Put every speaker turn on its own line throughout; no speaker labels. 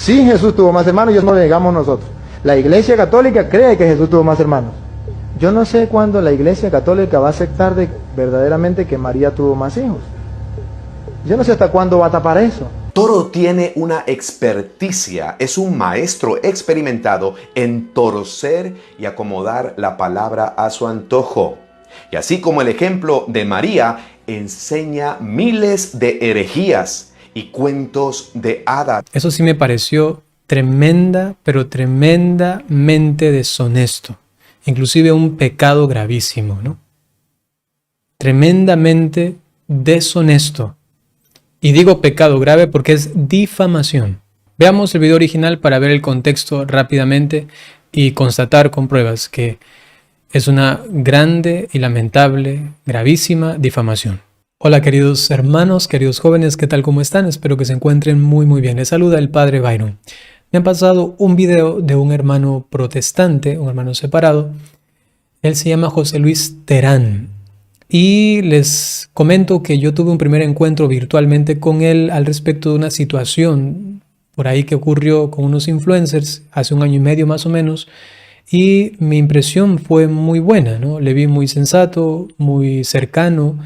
Sí, Jesús tuvo más hermanos y eso no lo negamos nosotros. La Iglesia Católica cree que Jesús tuvo más hermanos. Yo no sé cuándo la Iglesia Católica va a aceptar verdaderamente que María tuvo más hijos. Yo no sé hasta cuándo va a tapar eso.
Toro tiene una experticia, es un maestro experimentado en torcer y acomodar la palabra a su antojo. Y así como el ejemplo de María, enseña miles de herejías y cuentos de hadas.
Eso sí me pareció tremenda, pero tremendamente deshonesto. Inclusive un pecado gravísimo, ¿no? Tremendamente deshonesto. Y digo pecado grave porque es difamación. Veamos el video original para ver el contexto rápidamente y constatar con pruebas que es una grande y lamentable, gravísima difamación. Hola queridos hermanos, queridos jóvenes, ¿qué tal? ¿Cómo están? Espero que se encuentren muy bien. Les saluda el Padre Byron. Me han pasado un video de un hermano protestante, un hermano separado. Él se llama José Luis Terán. Y les comento que yo tuve un primer encuentro virtualmente con él al respecto de una situación por ahí que ocurrió con unos influencers hace 1 año y medio más o menos. Y mi impresión fue muy buena, ¿no? Le vi muy sensato, muy cercano,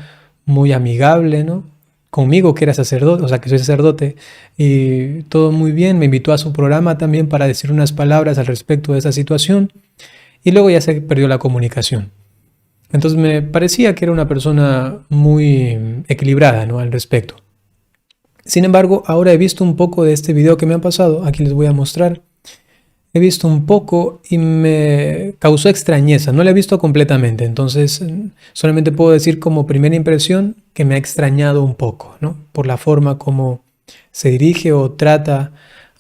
muy amigable, ¿no? Conmigo que era sacerdote, o sea que soy sacerdote, y todo muy bien. Me invitó a su programa también para decir unas palabras al respecto de esa situación y luego ya se perdió la comunicación. Entonces me parecía que era una persona muy equilibrada, ¿no? Al respecto. Sin embargo, ahora he visto un poco de este video que me ha pasado, aquí les voy a mostrar. He visto un poco y me causó extrañeza, no la he visto completamente, entonces solamente puedo decir como primera impresión que me ha extrañado un poco, ¿no? Por la forma como se dirige o trata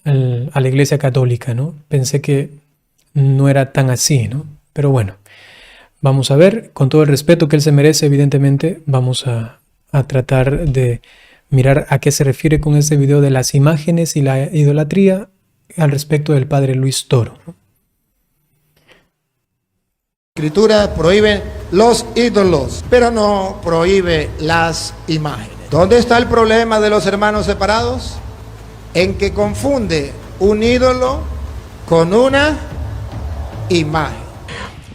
a la Iglesia Católica, ¿no? Pensé que no era tan así, ¿no? Pero bueno, vamos a ver, con todo el respeto que él se merece, evidentemente, vamos a tratar de mirar a qué se refiere con este video de las imágenes y la idolatría al respecto del padre Luis Toro.
La Escritura prohíbe los ídolos, pero no prohíbe las imágenes. ¿Dónde está el problema de los hermanos separados? En que confunde un ídolo con una imagen.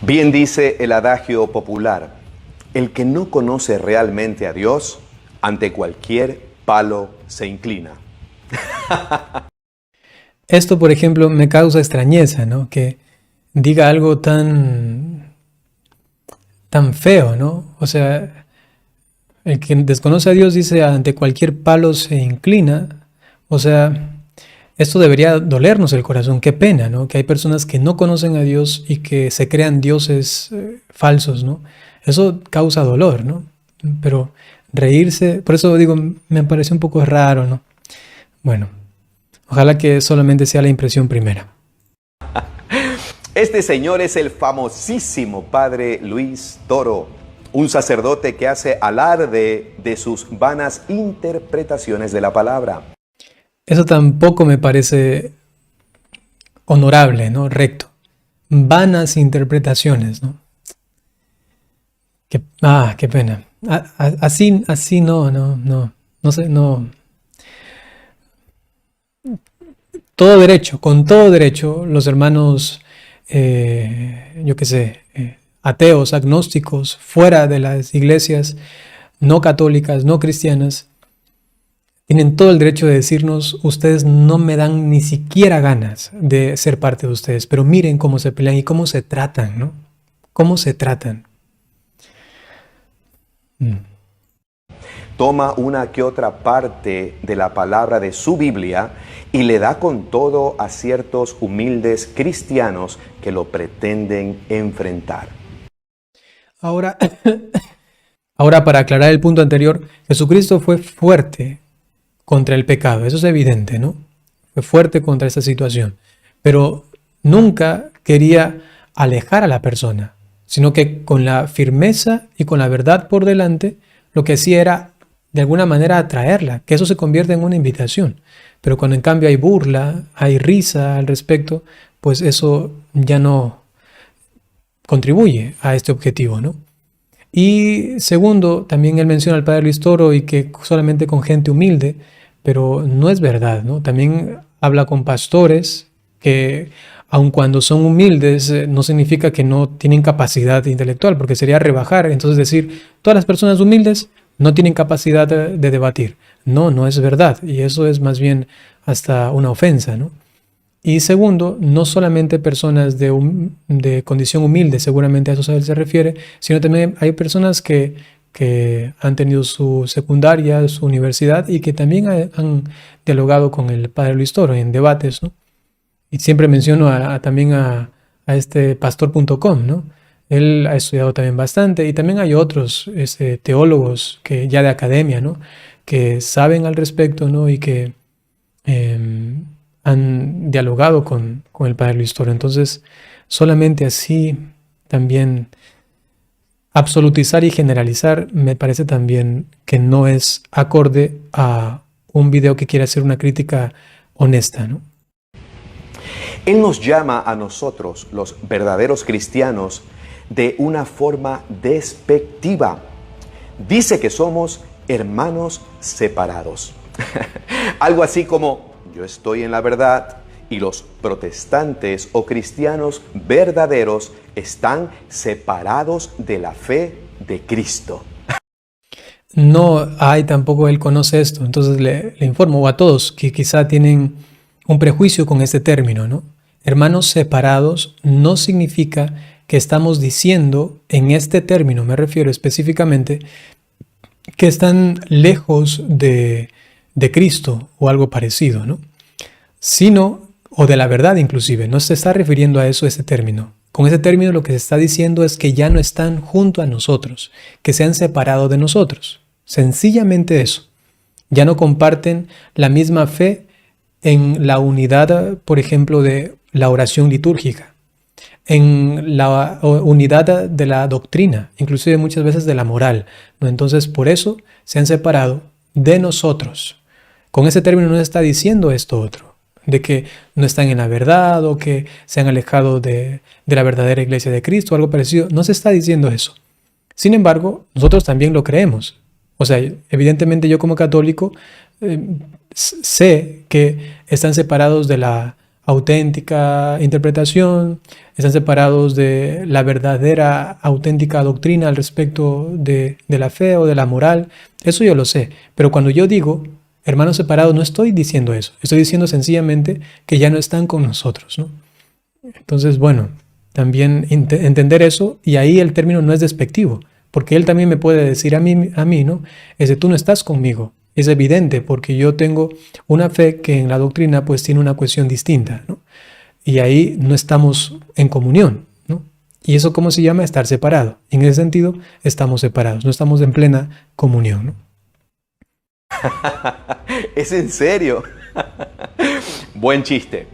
Bien dice el adagio popular, el que no conoce realmente a Dios, ante cualquier palo se inclina.
Esto, por ejemplo, me causa extrañeza, ¿no? Que diga algo tan feo, ¿no? O sea, el que desconoce a Dios dice ante cualquier palo se inclina. O sea, esto debería dolernos el corazón. Qué pena, ¿no? Que hay personas que no conocen a Dios y que se crean dioses falsos, ¿no? Eso causa dolor, ¿no? Pero reírse, por eso digo, me parece un poco raro, ¿no? Bueno. Ojalá que solamente sea la impresión primera.
Este señor es el famosísimo padre Luis Toro, un sacerdote que hace alarde de sus vanas interpretaciones de la palabra.
Eso tampoco me parece honorable, ¿no? Recto. Vanas interpretaciones, ¿no? Qué pena. Así no sé, no. Todo derecho, con todo derecho, los hermanos, ateos, agnósticos, fuera de las iglesias no católicas, no cristianas, tienen todo el derecho de decirnos, ustedes no me dan ni siquiera ganas de ser parte de ustedes, pero miren cómo se pelean y cómo se tratan, ¿no? Cómo se tratan.
Toma una que otra parte de la palabra de su Biblia y le da con todo a ciertos humildes cristianos que lo pretenden enfrentar.
Ahora, para aclarar el punto anterior, Jesucristo fue fuerte contra el pecado, eso es evidente, ¿no? Fue fuerte contra esa situación, pero nunca quería alejar a la persona, sino que con la firmeza y con la verdad por delante, lo que hacía era de alguna manera atraerla, que eso se convierte en una invitación. Pero cuando en cambio hay burla, hay risa al respecto, pues eso ya no contribuye a este objetivo, ¿no? Y segundo, también él menciona al padre Luis Toro y que solamente con gente humilde, pero no es verdad, ¿no? También habla con pastores que, aun cuando son humildes, no significa que no tienen capacidad intelectual, porque sería rebajar, entonces decir, todas las personas humildes no tienen capacidad de debatir. No, no es verdad, y eso es más bien hasta una ofensa, ¿no? Y segundo, no solamente personas de condición humilde, seguramente a eso se refiere, sino también hay personas que han tenido su secundaria, su universidad y que también han dialogado con el padre Luis Toro en debates, ¿no? Y siempre menciono también a este pastor.com, ¿no? Él ha estudiado también bastante y también hay otros teólogos que ya de academia, ¿no? Que saben al respecto, ¿no? Y que han dialogado con el padre Luis Toro. Entonces, solamente así también absolutizar y generalizar me parece también que no es acorde a un video que quiere hacer una crítica honesta, ¿no?
Él nos llama a nosotros, los verdaderos cristianos, de una forma despectiva. Dice que somos hermanos separados. Algo así como, yo estoy en la verdad y los protestantes o cristianos verdaderos están separados de la fe de Cristo.
No hay tampoco él conoce esto, entonces le informo a todos que quizá tienen un prejuicio con este término, ¿no? Hermanos separados no significa que estamos diciendo, en este término me refiero específicamente, que están lejos de Cristo o algo parecido, ¿no? Sino, o de la verdad inclusive, no se está refiriendo a eso ese término. Con ese término lo que se está diciendo es que ya no están junto a nosotros, que se han separado de nosotros. Sencillamente eso. Ya no comparten la misma fe en la unidad, por ejemplo, de la oración litúrgica, en la unidad de la doctrina, inclusive muchas veces de la moral, ¿no? Entonces, por eso se han separado de nosotros. Con ese término no se está diciendo esto otro, de que no están en la verdad o que se han alejado de la verdadera iglesia de Cristo o algo parecido. No se está diciendo eso. Sin embargo, nosotros también lo creemos. O sea, evidentemente yo como católico sé que están separados de la auténtica interpretación, están separados de la verdadera auténtica doctrina al respecto de la fe o de la moral. Eso yo lo sé. Pero cuando yo digo hermanos separados, no estoy diciendo eso. Estoy diciendo sencillamente que ya no están con nosotros, ¿no? Entonces, bueno, también entender eso, y ahí el término no es despectivo, porque él también me puede decir a mí, ¿no? Es de tú no estás conmigo. Es evidente porque yo tengo una fe que en la doctrina pues tiene una cuestión distinta, ¿no? Y ahí no estamos en comunión, ¿no? Y eso ¿cómo se llama? Estar separado. Y en ese sentido estamos separados, no estamos en plena comunión, ¿no?
¿Es en serio? Buen chiste.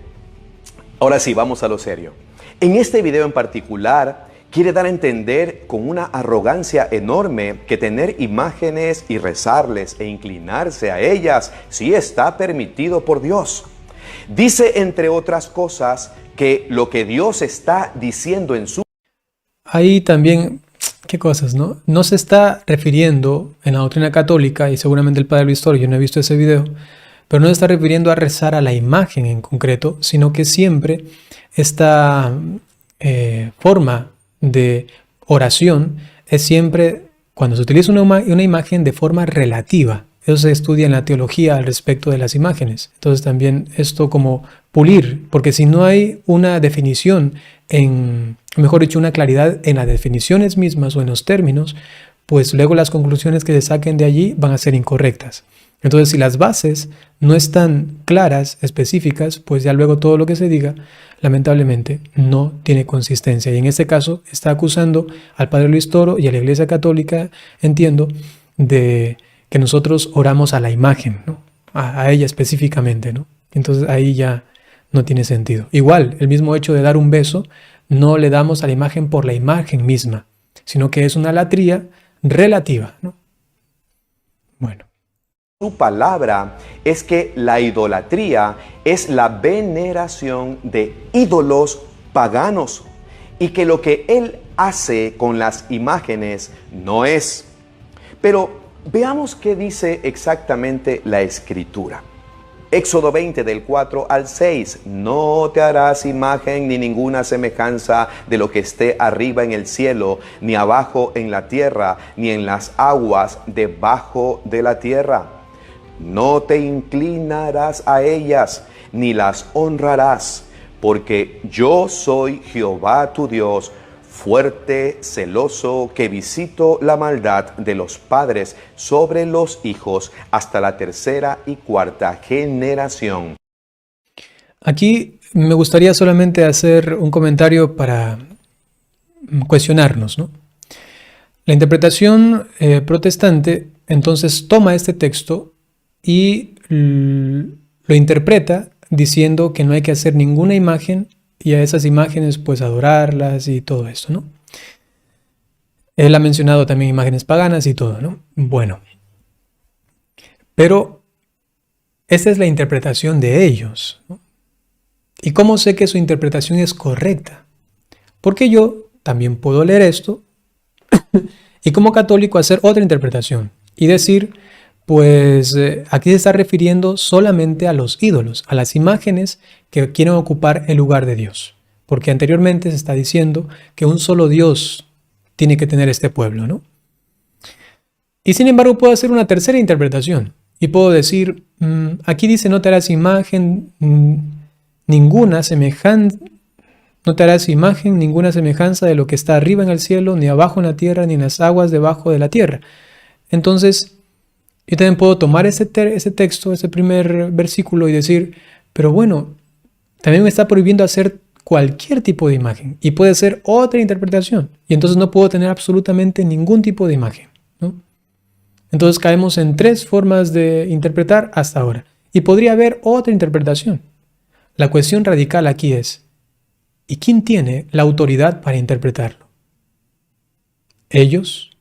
Ahora sí, vamos a lo serio. En este video en particular, quiere dar a entender con una arrogancia enorme que tener imágenes y rezarles e inclinarse a ellas sí está permitido por Dios. Dice, entre otras cosas, que lo que Dios está diciendo en su...
Ahí también, qué cosas, ¿no? No se está refiriendo en la doctrina católica, y seguramente el padre Luis Toro, yo no he visto ese video, pero no se está refiriendo a rezar a la imagen en concreto, sino que siempre esta forma de oración es siempre cuando se utiliza una imagen de forma relativa. Eso se estudia en la teología al respecto de las imágenes. Entonces también esto como pulir, porque si no hay una definición, mejor dicho, una claridad en las definiciones mismas o en los términos, pues luego las conclusiones que se saquen de allí van a ser incorrectas. Entonces, si las bases no están claras, específicas, pues ya luego todo lo que se diga, lamentablemente, no tiene consistencia. Y en este caso está acusando al padre Luis Toro y a la Iglesia Católica, entiendo, de que nosotros oramos a la imagen, ¿no? A ella específicamente, ¿no? Entonces ahí ya no tiene sentido. Igual, el mismo hecho de dar un beso, no le damos a la imagen por la imagen misma, sino que es una latría relativa, ¿no? Bueno.
Su palabra es que la idolatría es la veneración de ídolos paganos y que lo que él hace con las imágenes no es. Pero veamos qué dice exactamente la Escritura. Éxodo 20 del 4 al 6. No te harás imagen ni ninguna semejanza de lo que esté arriba en el cielo, ni abajo en la tierra, ni en las aguas debajo de la tierra. No te inclinarás a ellas, ni las honrarás, porque yo soy Jehová tu Dios, fuerte, celoso, que visito la maldad de los padres sobre los hijos hasta la tercera y cuarta generación.
Aquí me gustaría solamente hacer un comentario para cuestionarnos, ¿no? La interpretación protestante entonces toma este texto y lo interpreta diciendo que no hay que hacer ninguna imagen y a esas imágenes pues adorarlas y todo esto, ¿no? Él ha mencionado también imágenes paganas y todo, ¿no? Bueno, pero esta es la interpretación de ellos, ¿no? ¿Y cómo sé que su interpretación es correcta? Porque yo también puedo leer esto y como católico hacer otra interpretación y decir, pues aquí se está refiriendo solamente a los ídolos, a las imágenes que quieren ocupar el lugar de Dios. Porque anteriormente se está diciendo que un solo Dios tiene que tener este pueblo, ¿no? Y sin embargo puedo hacer una tercera interpretación y puedo decir, aquí dice no te harás imagen ninguna semejanza, no te harás imagen ninguna semejanza de lo que está arriba en el cielo, ni abajo en la tierra, ni en las aguas debajo de la tierra. Entonces, yo también puedo tomar ese texto, ese primer versículo y decir, pero bueno, también me está prohibiendo hacer cualquier tipo de imagen y puede ser otra interpretación y entonces no puedo tener absolutamente ningún tipo de imagen, ¿no? Entonces caemos en tres formas de interpretar hasta ahora y podría haber otra interpretación. La cuestión radical aquí es, ¿y quién tiene la autoridad para interpretarlo? ¿Ellos?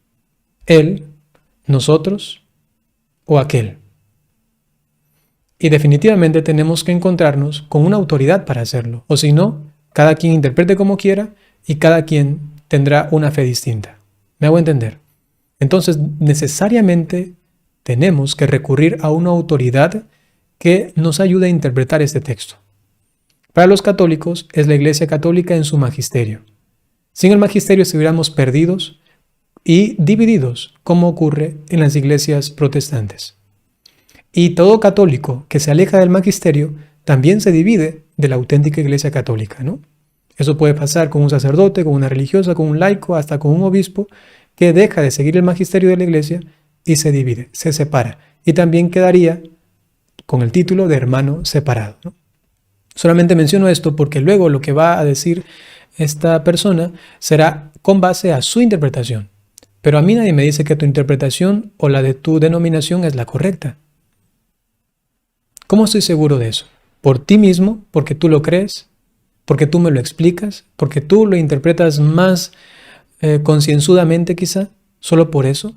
¿Él? ¿Nosotros? ¿O aquel? Y definitivamente tenemos que encontrarnos con una autoridad para hacerlo, o si no, cada quien interprete como quiera y cada quien tendrá una fe distinta. ¿Me hago entender? Entonces, necesariamente tenemos que recurrir a una autoridad que nos ayude a interpretar este texto. Para los católicos es la Iglesia Católica en su magisterio. Sin el magisterio estuviéramos perdidos y divididos, como ocurre en las iglesias protestantes. Y todo católico que se aleja del magisterio también se divide de la auténtica Iglesia Católica, ¿no? Eso puede pasar con un sacerdote, con una religiosa, con un laico, hasta con un obispo que deja de seguir el magisterio de la Iglesia y se divide, se separa. Y también quedaría con el título de hermano separado, ¿no? Solamente menciono esto porque luego lo que va a decir esta persona será con base a su interpretación. Pero a mí nadie me dice que tu interpretación o la de tu denominación es la correcta. ¿Cómo estoy seguro de eso? ¿Por ti mismo? ¿Porque tú lo crees? ¿Porque tú me lo explicas? ¿Porque tú lo interpretas más concienzudamente quizá? ¿Solo por eso?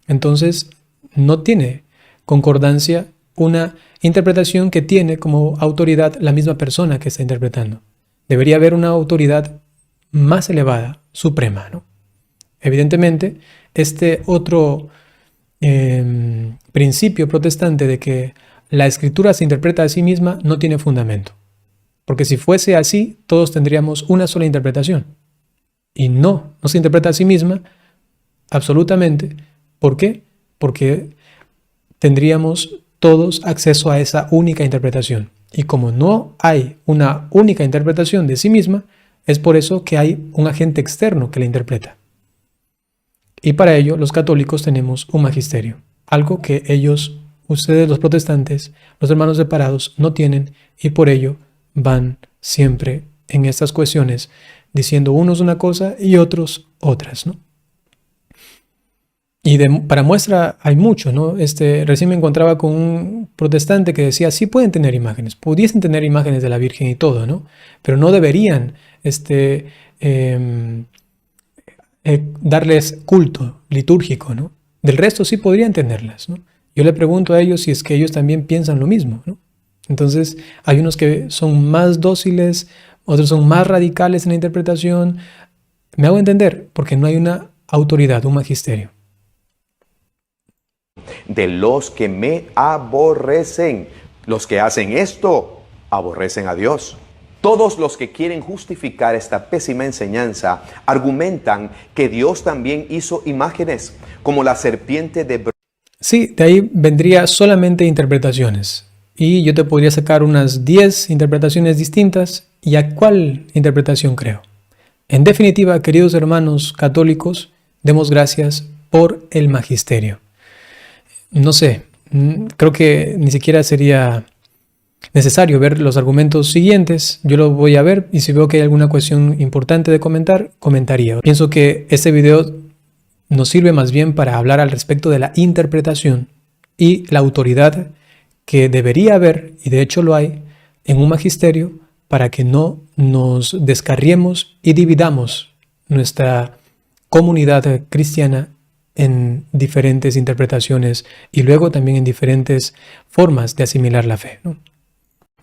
Entonces no tiene concordancia una interpretación que tiene como autoridad la misma persona que está interpretando. Debería haber una autoridad más elevada, suprema, ¿no? Evidentemente, este otro principio protestante de que la escritura se interpreta a sí misma no tiene fundamento. Porque si fuese así, todos tendríamos una sola interpretación. Y no se interpreta a sí misma absolutamente. ¿Por qué? Porque tendríamos todos acceso a esa única interpretación. Y como no hay una única interpretación de sí misma, es por eso que hay un agente externo que la interpreta. Y para ello los católicos tenemos un magisterio, algo que ellos, ustedes los protestantes, los hermanos separados, no tienen y por ello van siempre en estas cuestiones diciendo unos una cosa y otros otras, ¿no? Y para muestra hay mucho, ¿no? Recién me encontraba con un protestante que decía, sí pueden tener imágenes, pudiesen tener imágenes de la Virgen y todo, ¿no? Pero no deberían darles culto litúrgico, ¿no? Del resto sí podrían tenerlas, ¿no? Yo le pregunto a ellos si es que ellos también piensan lo mismo, ¿no? Entonces hay unos que son más dóciles, otros son más radicales en la interpretación. Me hago entender porque no hay una autoridad, un magisterio.
De los que me aborrecen, Los que hacen esto aborrecen a Dios. Todos los que quieren justificar esta pésima enseñanza argumentan que Dios también hizo imágenes, como la serpiente de bronce.
Sí, de ahí vendría solamente interpretaciones. Y yo te podría sacar unas 10 interpretaciones distintas. ¿Y a cuál interpretación creo? En definitiva, queridos hermanos católicos, demos gracias por el magisterio. No sé, creo que ni siquiera sería necesario ver los argumentos siguientes. Yo lo voy a ver y si veo que hay alguna cuestión importante de comentar, comentaría. Pienso que este video nos sirve más bien para hablar al respecto de la interpretación y la autoridad que debería haber, y de hecho lo hay, en un magisterio para que no nos descarriemos y dividamos nuestra comunidad cristiana en diferentes interpretaciones y luego también en diferentes formas de asimilar la fe, ¿no?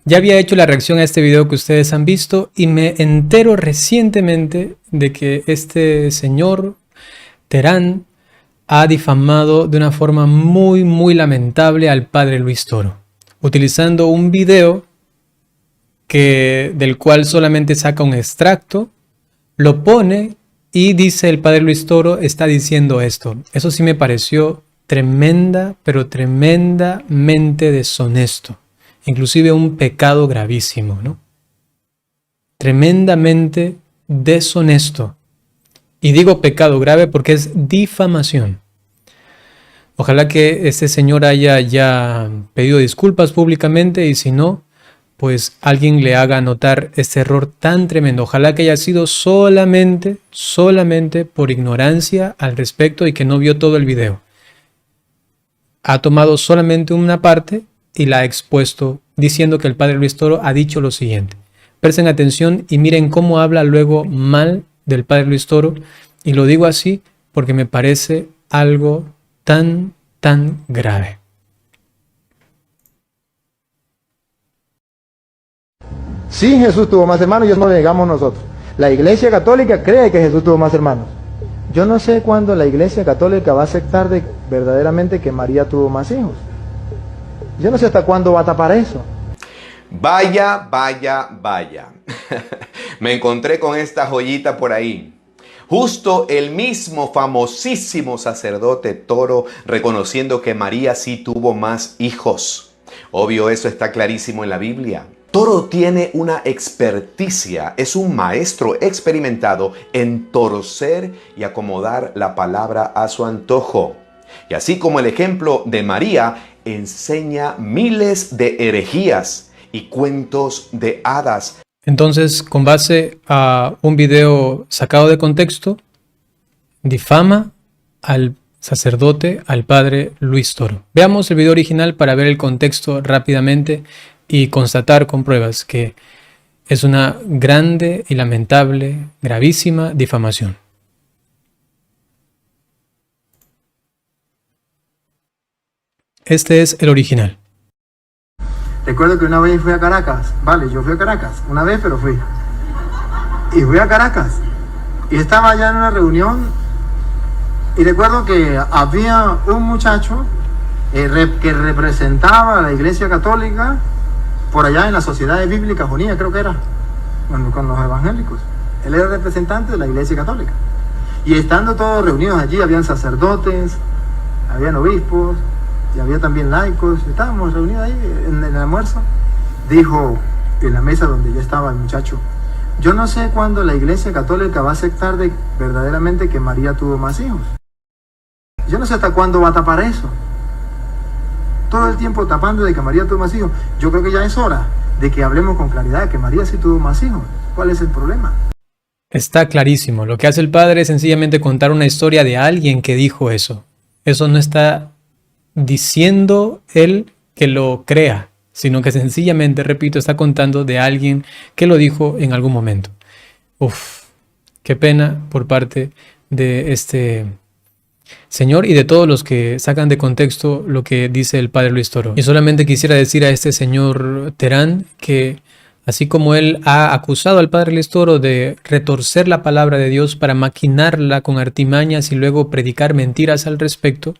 Ya había hecho la reacción a este video que ustedes han visto y me entero recientemente de que este señor Terán ha difamado de una forma muy lamentable al padre Luis Toro, utilizando un video del cual solamente saca un extracto, lo pone y dice el padre Luis Toro está diciendo esto. Eso sí me pareció tremenda, pero tremendamente deshonesto. Inclusive un pecado gravísimo, ¿no? Tremendamente deshonesto. Y digo pecado grave porque es difamación. Ojalá que este señor haya ya pedido disculpas públicamente y si no, pues alguien le haga notar este error tan tremendo. Ojalá que haya sido solamente por ignorancia al respecto y que no vio todo el video. Ha tomado solamente una parte y la ha expuesto diciendo que el padre Luis Toro ha dicho lo siguiente. Presten atención y miren cómo habla luego mal del padre Luis Toro. Y lo digo así porque me parece algo tan grave.
Sí, Jesús tuvo más hermanos y eso no lo negamos nosotros. La Iglesia Católica cree que Jesús tuvo más hermanos. Yo no sé cuándo la Iglesia Católica va a aceptar verdaderamente que María tuvo más hijos. Yo no sé hasta cuándo va a tapar eso.
Vaya. Me encontré con esta joyita por ahí. Justo el mismo famosísimo sacerdote Toro reconociendo que María sí tuvo más hijos. Obvio, eso está clarísimo en la Biblia. Toro tiene una experticia, es un maestro experimentado en torcer y acomodar la palabra a su antojo. Y así como el ejemplo de María, enseña miles de herejías y cuentos de hadas.
Entonces, con base a un video sacado de contexto, difama al sacerdote, al padre Luis Toro. Veamos el video original para ver el contexto rápidamente y constatar con pruebas que es una grande y lamentable, gravísima difamación. Este es el original.
Recuerdo que una vez fui a Caracas. Vale, yo fui a Caracas. Una vez, pero fui. Y fui a Caracas. Y estaba allá en una reunión. Y recuerdo que había un muchacho que representaba a la Iglesia Católica por allá en la Sociedad Bíblica Unida, creo que era, con los evangélicos. Él era representante de la Iglesia Católica. Y estando todos reunidos allí, habían sacerdotes, habían obispos, y había también laicos. Estábamos reunidos ahí en el almuerzo. Dijo en la mesa donde ya estaba el muchacho: yo no sé cuándo la Iglesia Católica va a aceptar verdaderamente que María tuvo más hijos. Yo no sé hasta cuándo va a tapar eso. Todo el tiempo tapando de que María tuvo más hijos. Yo creo que ya es hora de que hablemos con claridad de que María sí tuvo más hijos. ¿Cuál es el problema?
Está clarísimo. Lo que hace el padre es sencillamente contar una historia de alguien que dijo eso. Eso no está diciendo él que lo crea, sino que sencillamente, repito, está contando de alguien que lo dijo en algún momento. Uf, qué pena por parte de este señor y de todos los que sacan de contexto lo que dice el padre Luis Toro. Y solamente quisiera decir a este señor Terán que así como él ha acusado al padre Luis Toro de retorcer la palabra de Dios para maquinarla con artimañas y luego predicar mentiras al respecto,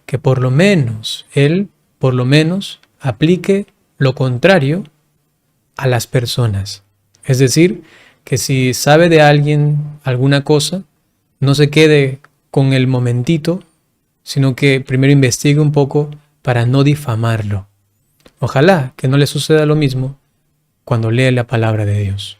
que por lo menos él, aplique lo contrario a las personas. Es decir, que si sabe de alguien alguna cosa, no se quede con el momentito, sino que primero investigue un poco para no difamarlo. Ojalá que no le suceda lo mismo cuando lee la palabra de Dios.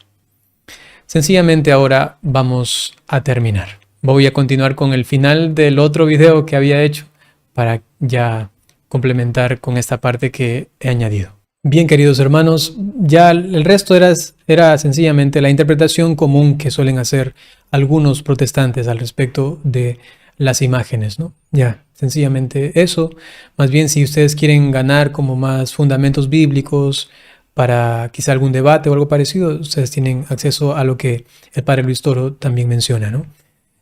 Sencillamente ahora vamos a terminar. Voy a continuar con el final del otro video que había hecho para ya complementar con esta parte que he añadido. Bien, queridos hermanos, ya el resto era sencillamente la interpretación común que suelen hacer algunos protestantes al respecto de las imágenes, ¿no? Ya, sencillamente eso. Más bien, si ustedes quieren ganar como más fundamentos bíblicos para quizá algún debate o algo parecido, ustedes tienen acceso a lo que el padre Luis Toro también menciona, ¿no?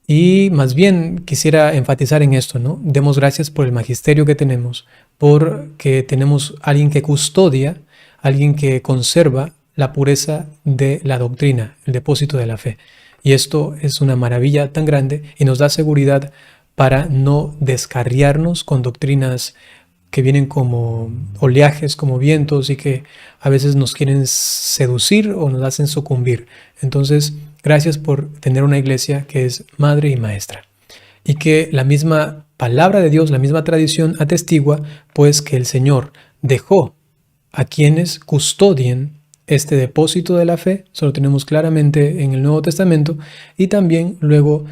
Y más bien quisiera enfatizar en esto, ¿no? Demos gracias por el magisterio que tenemos, porque tenemos alguien que custodia, alguien que conserva la pureza de la doctrina, el depósito de la fe. Y esto es una maravilla tan grande y nos da seguridad para no descarriarnos con doctrinas que vienen como oleajes, como vientos y que a veces nos quieren seducir o nos hacen sucumbir. Entonces, gracias por tener una iglesia que es madre y maestra. Y que la misma palabra de Dios, la misma tradición atestigua, pues que el Señor dejó a quienes custodien este depósito de la fe, eso lo tenemos claramente en el Nuevo Testamento, y también luego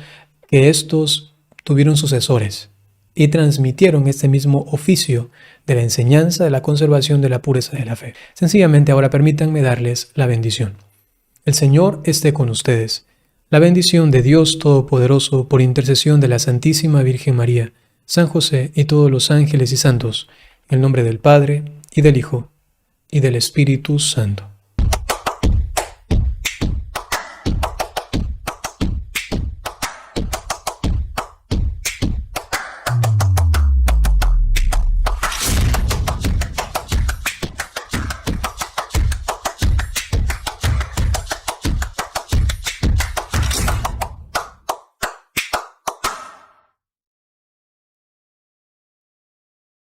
que estos tuvieron sucesores y transmitieron este mismo oficio de la enseñanza, de la conservación de la pureza de la fe. Sencillamente ahora permítanme darles la bendición. El Señor esté con ustedes. La bendición de Dios Todopoderoso por intercesión de la Santísima Virgen María, San José y todos los ángeles y santos, en el nombre del Padre, y del Hijo, y del Espíritu Santo.